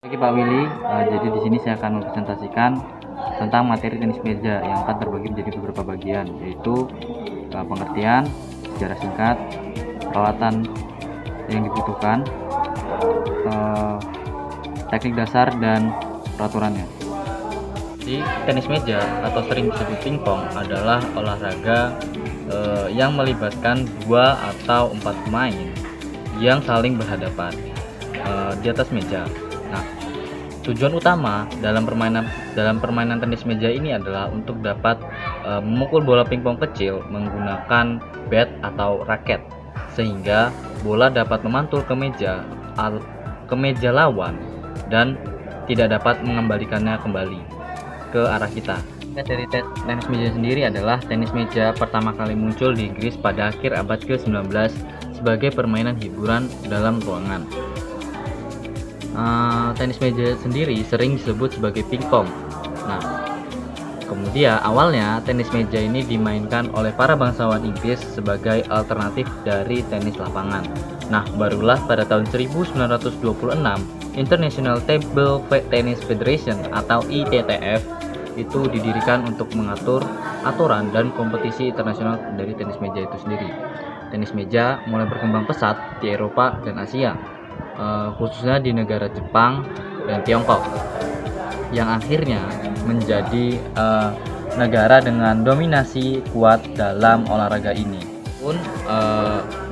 Oke Pak Willy, jadi di sini saya akan mempresentasikan tentang materi tenis meja yang akan terbagi menjadi beberapa bagian, yaitu pengertian, sejarah singkat, peralatan yang dibutuhkan, teknik dasar dan peraturannya. Di tenis meja atau sering disebut pingpong adalah olahraga yang melibatkan 2 atau 4 pemain yang saling berhadapan di atas meja. Nah, tujuan utama dalam permainan tenis meja ini adalah untuk dapat memukul bola pingpong kecil menggunakan bat atau raket, sehingga bola dapat memantul ke meja lawan dan tidak dapat mengembalikannya kembali ke arah kita. Dari tenis meja sendiri adalah tenis meja pertama kali muncul di Inggris pada akhir abad ke-19 sebagai permainan hiburan dalam ruangan. Tenis meja sendiri sering disebut sebagai pingpong. Nah, kemudian awalnya tenis meja ini dimainkan oleh para bangsawan Inggris sebagai alternatif dari tenis lapangan. Nah, barulah pada tahun 1926 International Table Tennis Federation atau ITTF itu didirikan untuk mengatur aturan dan kompetisi internasional dari tenis meja itu sendiri. Tenis meja mulai berkembang pesat di Eropa dan Asia, khususnya di negara Jepang dan Tiongkok, yang akhirnya menjadi negara dengan dominasi kuat dalam olahraga ini. Pun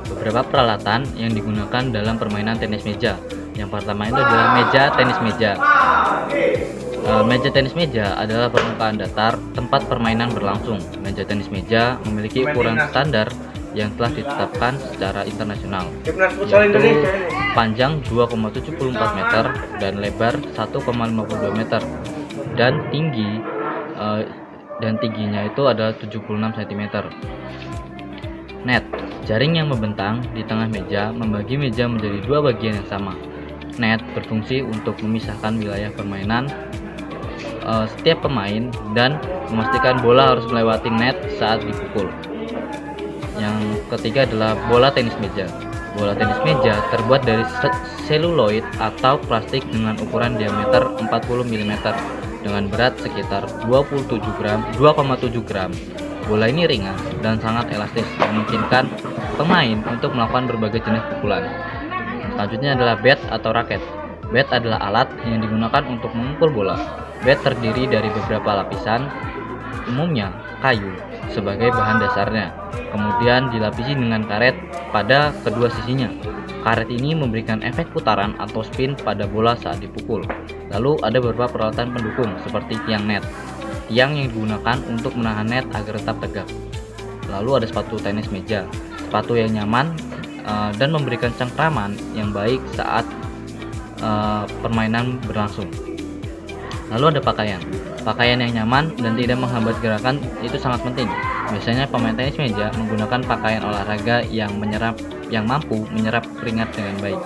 beberapa peralatan yang digunakan dalam permainan tenis meja. Yang pertama itu adalah meja tenis meja. Meja tenis meja adalah permukaan datar tempat permainan berlangsung. Meja tenis meja memiliki ukuran standar yang telah ditetapkan secara internasional, yaitu panjang 2,74 meter dan lebar 1,52 meter dan tingginya itu adalah 76 cm. Net, jaring yang membentang di tengah meja membagi meja menjadi 2 bagian yang sama. Net berfungsi untuk memisahkan wilayah permainan setiap pemain dan memastikan bola harus melewati net saat dipukul. Yang ketiga adalah bola tenis meja. Bola tenis meja terbuat dari seluloid atau plastik dengan ukuran diameter 40 mm dengan berat sekitar 2,7 gram. Bola ini ringan dan sangat elastis, memungkinkan pemain untuk melakukan berbagai jenis pukulan. Selanjutnya adalah bat atau raket. Bat adalah alat yang digunakan untuk memukul bola. Bat terdiri dari beberapa lapisan, umumnya kayu sebagai bahan dasarnya, kemudian dilapisi dengan karet pada kedua sisinya. Karet ini memberikan efek putaran atau spin pada bola saat dipukul. Lalu ada beberapa peralatan pendukung seperti tiang net, tiang yang digunakan untuk menahan net agar tetap tegak. Lalu ada sepatu tenis meja, sepatu yang nyaman dan memberikan cengkraman yang baik saat permainan berlangsung. Lalu ada pakaian yang nyaman dan tidak menghambat gerakan, itu sangat penting. Biasanya pemain tenis meja menggunakan pakaian olahraga yang mampu menyerap keringat dengan baik.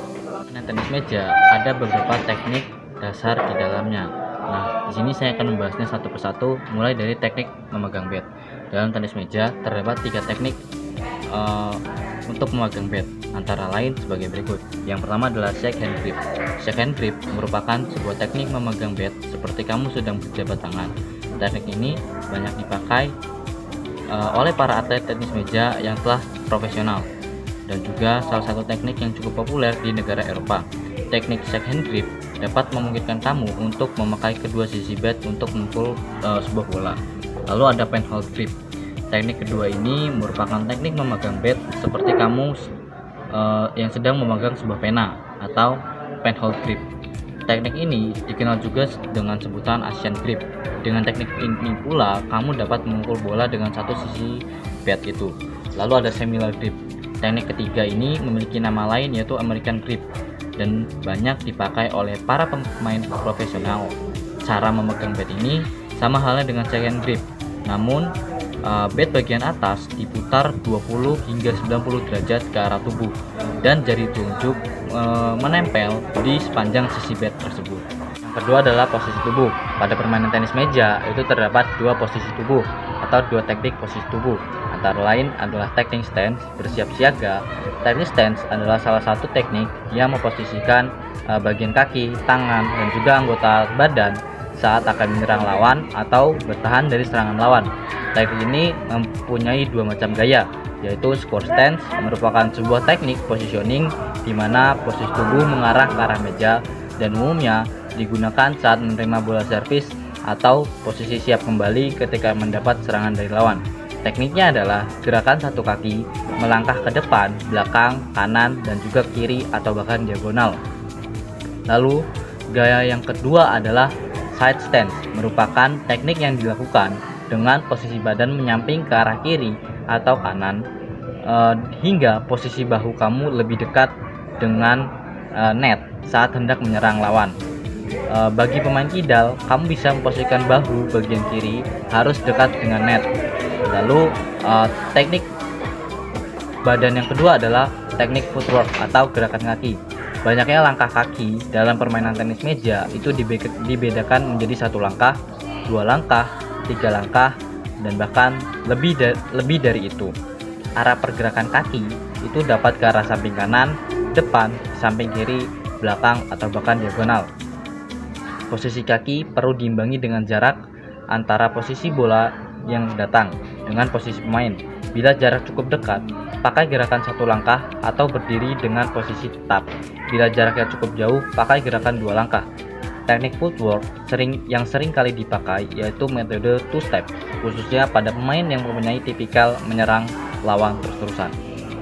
Nah, tenis meja ada beberapa teknik dasar di dalamnya. Nah, di sini saya akan membahasnya satu persatu, mulai dari teknik memegang bat. Dalam tenis meja terdapat 3 teknik untuk memegang bat, antara lain sebagai berikut. Yang pertama adalah shake hand grip. Shake hand grip merupakan sebuah teknik memegang bat seperti kamu sedang berjabat tangan. Teknik ini banyak dipakai oleh para atlet tenis meja yang telah profesional, dan juga salah satu teknik yang cukup populer di negara Eropa. Teknik shake hand grip dapat memungkinkan kamu untuk memakai kedua sisi bat untuk memukul sebuah bola. Lalu ada pen hold grip. Teknik kedua ini merupakan teknik memegang bat seperti kamu yang sedang memegang sebuah pena atau pen hold grip. Teknik ini dikenal juga dengan sebutan Asian grip. Dengan teknik ini pula kamu dapat memukul bola dengan satu sisi bat itu. Lalu ada similar grip. Teknik ketiga ini memiliki nama lain, yaitu American grip, dan banyak dipakai oleh para pemain profesional. Cara memegang bat ini sama halnya dengan shake hand grip, namun bat bagian atas diputar 20 hingga 90 derajat ke arah tubuh dan jari telunjuk menempel di sepanjang sisi bat tersebut. Yang kedua adalah posisi tubuh. Pada permainan tenis meja itu terdapat 2 posisi tubuh atau 2 teknik posisi tubuh. Antara lain adalah teknik stance, bersiap siaga. Teknik stance adalah salah satu teknik yang memposisikan bagian kaki, tangan, dan juga anggota badan saat akan menyerang lawan atau bertahan dari serangan lawan. Teknik ini mempunyai dua macam gaya, yaitu squat stance merupakan sebuah teknik positioning di mana posisi tubuh mengarah ke arah meja dan umumnya digunakan saat menerima bola servis atau posisi siap kembali ketika mendapat serangan dari lawan. Tekniknya adalah gerakan satu kaki melangkah ke depan, belakang, kanan, dan juga kiri atau bahkan diagonal. Lalu gaya yang kedua adalah side stance, merupakan teknik yang dilakukan dengan posisi badan menyamping ke arah kiri atau kanan hingga posisi bahu kamu lebih dekat dengan net saat hendak menyerang lawan. Bagi pemain kidal, kamu bisa memposisikan bahu bagian kiri harus dekat dengan net. Lalu teknik badan yang kedua adalah teknik footwork atau gerakan kaki. Banyaknya langkah kaki dalam permainan tenis meja itu dibedakan menjadi 1 langkah, 2 langkah, 3 langkah, dan bahkan lebih dari itu. Arah pergerakan kaki itu dapat ke arah samping kanan, depan, samping kiri, belakang, atau bahkan diagonal. Posisi kaki perlu diimbangi dengan jarak antara posisi bola yang datang dengan posisi pemain. Bila jarak cukup dekat, pakai gerakan 1 langkah atau berdiri dengan posisi tetap. Bila jaraknya cukup jauh, pakai gerakan 2 langkah. Teknik footwork yang sering kali dipakai yaitu metode two step, khususnya pada pemain yang mempunyai tipikal menyerang lawan terus-terusan.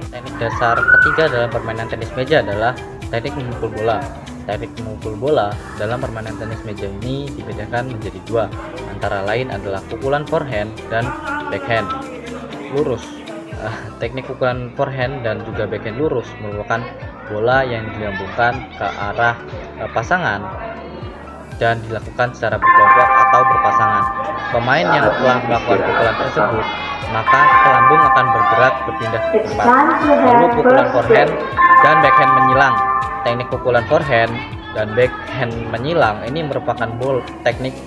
Teknik dasar ketiga dalam permainan tenis meja adalah teknik memukul bola. Teknik memukul bola dalam permainan tenis meja ini dibedakan menjadi 2, antara lain adalah pukulan forehand dan backhand lurus. Teknik pukulan forehand dan juga backhand lurus merupakan bola yang dilambungkan ke arah pasangan dan dilakukan secara berkelompok atau berpasangan. Pemain yang telah melakukan pukulan tersebut, maka kelambung akan bergerak berpindah ke tempat. Lalu pukulan forehand dan backhand menyilang. Teknik pukulan forehand dan backhand menyilang ini merupakan teknik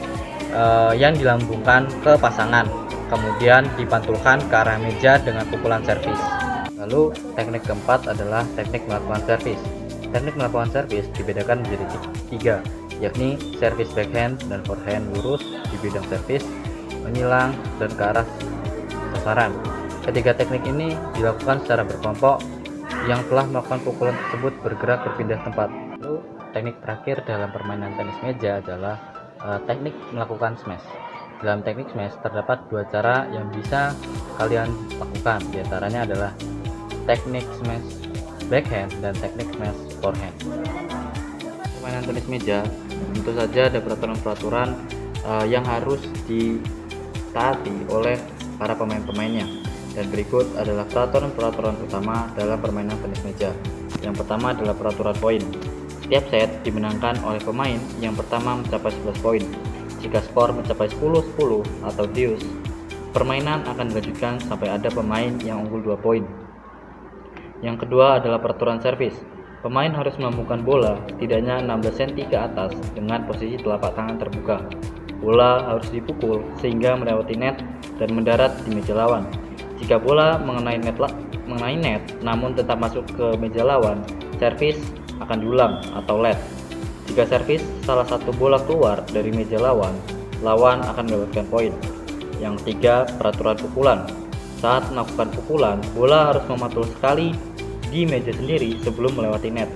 yang dilambungkan ke pasangan, kemudian dipantulkan ke arah meja dengan pukulan servis. Lalu teknik keempat adalah teknik melakukan servis. Teknik melakukan servis dibedakan menjadi 3, yakni servis backhand dan forehand lurus di bidang servis, menyilang, dan ke arah sasaran. Ketiga teknik ini dilakukan secara berkelompok yang telah melakukan pukulan tersebut bergerak berpindah tempat. Lalu teknik terakhir dalam permainan tenis meja adalah teknik melakukan smash. Dalam teknik smash terdapat 2 cara yang bisa kalian lakukan. Di antaranya adalah teknik smash backhand dan teknik smash forehand. Permainan tenis meja tentu saja ada peraturan-peraturan yang harus ditaati oleh para pemain-pemainnya. Dan berikut adalah peraturan-peraturan utama dalam permainan tenis meja. Yang pertama adalah peraturan poin. Setiap set dimenangkan oleh pemain yang pertama mencapai 11 poin. Jika skor mencapai 10-10 atau deuce, permainan akan dilanjutkan sampai ada pemain yang unggul 2 poin. Yang kedua adalah peraturan servis. Pemain harus melambungkan bola setidaknya 16 cm ke atas dengan posisi telapak tangan terbuka. Bola harus dipukul sehingga melewati net dan mendarat di meja lawan. Jika bola mengenai net namun tetap masuk ke meja lawan, servis akan diulang atau let. Jika servis salah satu bola keluar dari meja lawan, lawan akan mendapatkan poin. Yang ketiga, peraturan pukulan. Saat melakukan pukulan, bola harus mematul sekali di meja sendiri sebelum melewati net.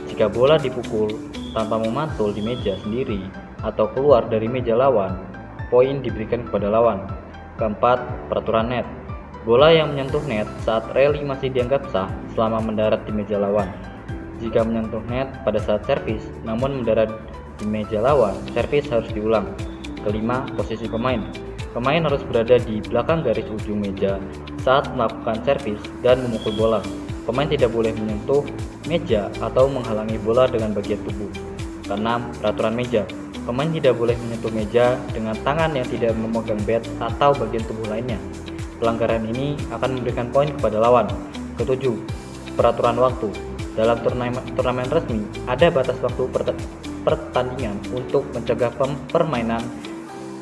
Jika bola dipukul tanpa memantul di meja sendiri atau keluar dari meja lawan, poin diberikan kepada lawan. Keempat, peraturan net. Bola yang menyentuh net saat rally masih dianggap sah selama mendarat di meja lawan. Jika menyentuh net pada saat servis namun mendarat di meja lawan, servis harus diulang. Kelima, posisi pemain. Pemain harus berada di belakang garis ujung meja saat melakukan servis dan memukul bola. Pemain tidak boleh menyentuh meja atau menghalangi bola dengan bagian tubuh. Keenam, peraturan meja. Pemain tidak boleh menyentuh meja dengan tangan yang tidak memegang bat atau bagian tubuh lainnya. Pelanggaran ini akan memberikan poin kepada lawan. Ketujuh, peraturan waktu. Dalam turnamen resmi, ada batas waktu pertandingan untuk mencegah permainan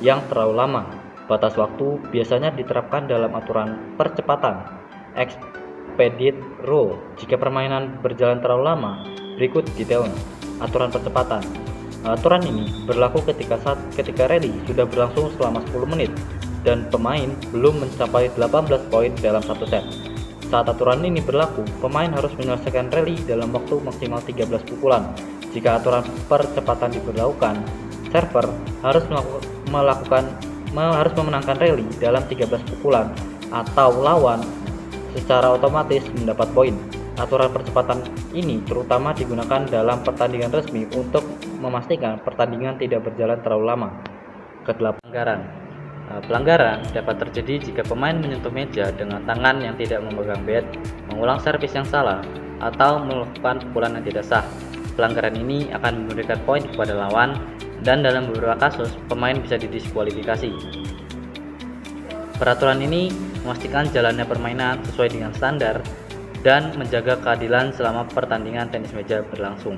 yang terlalu lama. Batas waktu biasanya diterapkan dalam aturan percepatan, expedite rule. Jika permainan berjalan terlalu lama, berikut detailnya. Aturan percepatan. Aturan ini berlaku ketika rally sudah berlangsung selama 10 menit dan pemain belum mencapai 18 poin dalam satu set. Saat aturan ini berlaku, pemain harus menyelesaikan rally dalam waktu maksimal 13 pukulan. Jika aturan percepatan diberlakukan, server harus memenangkan rally dalam 13 pukulan atau lawan secara otomatis mendapat poin. Aturan percepatan ini terutama digunakan dalam pertandingan resmi untuk memastikan pertandingan tidak berjalan terlalu lama. Kedelapan, pelanggaran. Pelanggaran dapat terjadi jika pemain menyentuh meja dengan tangan yang tidak memegang bat, mengulang servis yang salah, atau melakukan pukulan yang tidak sah. Pelanggaran ini akan memberikan poin kepada lawan, dan dalam beberapa kasus, pemain bisa didiskualifikasi. Peraturan ini memastikan jalannya permainan sesuai dengan standar dan menjaga keadilan selama pertandingan tenis meja berlangsung.